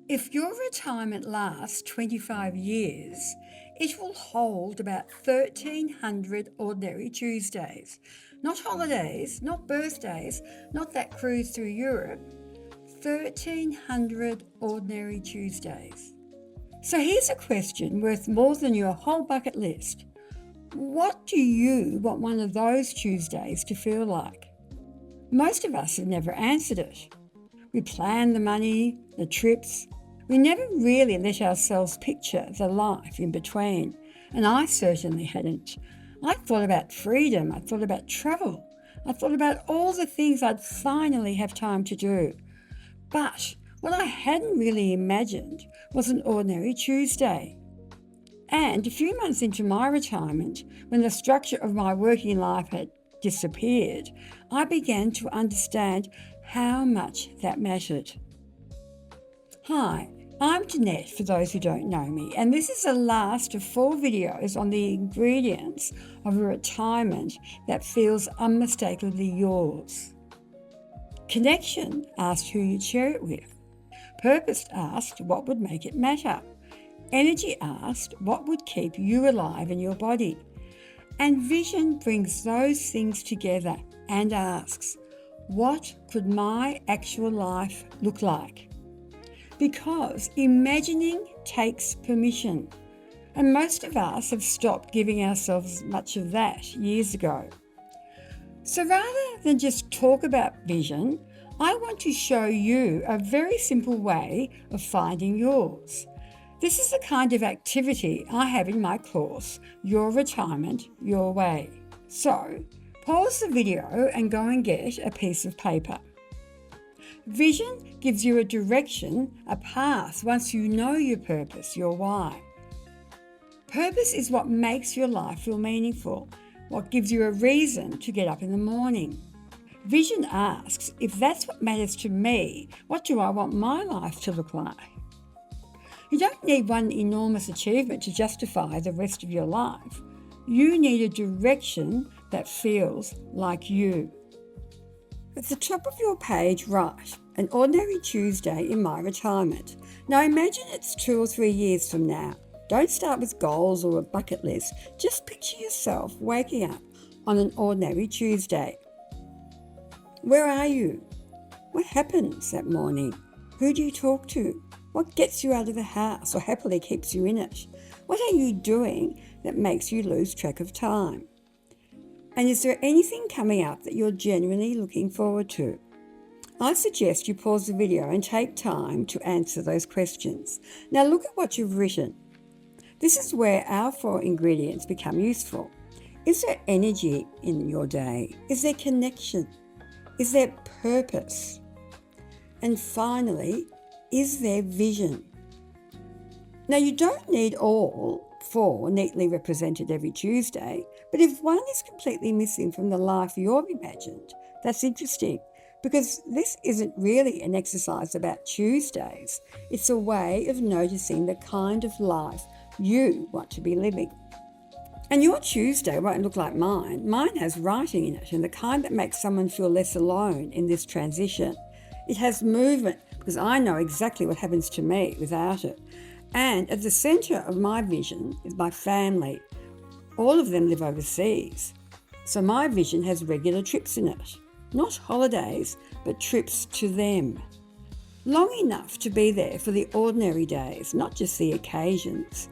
If your retirement lasts 25 years, it will hold about 1,300 ordinary Tuesdays. Not holidays, not birthdays, not that cruise through Europe. 1,300 ordinary Tuesdays. So here's a question worth more than your whole bucket list. What do you want one of those Tuesdays to feel like? Most of us have never answered it. We plan the money, the trips. We never really let ourselves picture the life in between. And I certainly hadn't. I thought about freedom. I thought about travel. I thought about all the things I'd finally have time to do. But what I hadn't really imagined was an ordinary Tuesday. And a few months into my retirement, when the structure of my working life had disappeared, I began to understand how much that mattered. Hi, I'm Jeanette, for those who don't know me, and this is the last of 4 videos on the ingredients of a retirement that feels unmistakably yours. Connection asked who you'd share it with. Purpose asked what would make it matter. Energy asked what would keep you alive in your body. And vision brings those things together and asks, what could my actual life look like? Because imagining takes permission. And most of us have stopped giving ourselves much of that years ago. So rather than just talk about vision, I want to show you a very simple way of finding yours. This is the kind of activity I have in my course, Your Retirement, Your Way. So, pause the video and go and get a piece of paper. Vision gives you a direction, a path, once you know your purpose, your why. Purpose is what makes your life feel meaningful, what gives you a reason to get up in the morning. Vision asks, if that's what matters to me, what do I want my life to look like? You don't need one enormous achievement to justify the rest of your life. You need a direction that feels like you. At the top of your page, write, an ordinary Tuesday in my retirement. Now imagine it's 2 or 3 years from now. Don't start with goals or a bucket list. Just picture yourself waking up on an ordinary Tuesday. Where are you? What happens that morning? Who do you talk to? What gets you out of the house or happily keeps you in it? What are you doing that makes you lose track of time? And is there anything coming up that you're genuinely looking forward to? I suggest you pause the video and take time to answer those questions. Now look at what you've written. This is where our 4 ingredients become useful. Is there energy in your day? Is there connection? Is there purpose? And finally, is there vision? Now you don't need all 4 neatly represented every Tuesday, but if one is completely missing from the life you've imagined, that's interesting, because this isn't really an exercise about Tuesdays. It's a way of noticing the kind of life you want to be living. And your Tuesday won't look like mine. Mine has writing in it, and the kind that makes someone feel less alone in this transition. It has movement, because I know exactly what happens to me without it. And at the centre of my vision is my family. All of them live overseas. So my vision has regular trips in it. Not holidays, but trips to them. Long enough to be there for the ordinary days, not just the occasions.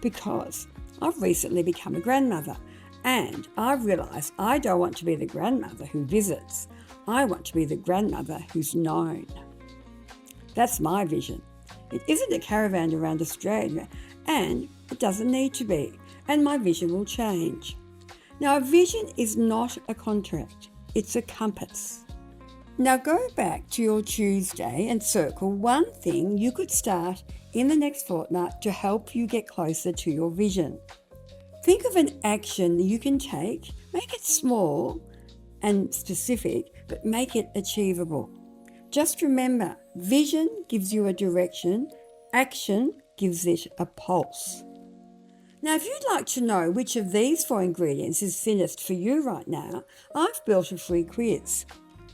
Because I've recently become a grandmother, and I've realised I don't want to be the grandmother who visits. I want to be the grandmother who's known. That's my vision. It isn't a caravan around Australia, and it doesn't need to be, and my vision will change. Now, a vision is not a contract, it's a compass. Now go back to your Tuesday and circle one thing you could start in the next fortnight to help you get closer to your vision. Think of an action that you can take, make it small and specific, but make it achievable. Just remember, vision gives you a direction, action gives it a pulse. Now, if you'd like to know which of these 4 ingredients is thinnest for you right now, I've built a free quiz.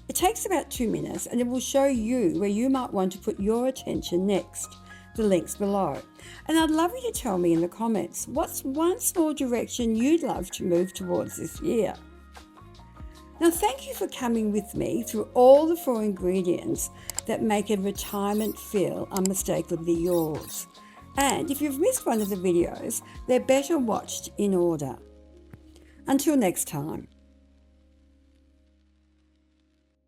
It takes about 2 minutes and it will show you where you might want to put your attention next. The link's below. And I'd love you to tell me in the comments, what's one small direction you'd love to move towards this year? Now, thank you for coming with me through all the 4 ingredients that make a retirement feel unmistakably yours. And if you've missed one of the videos, they're better watched in order. Until next time.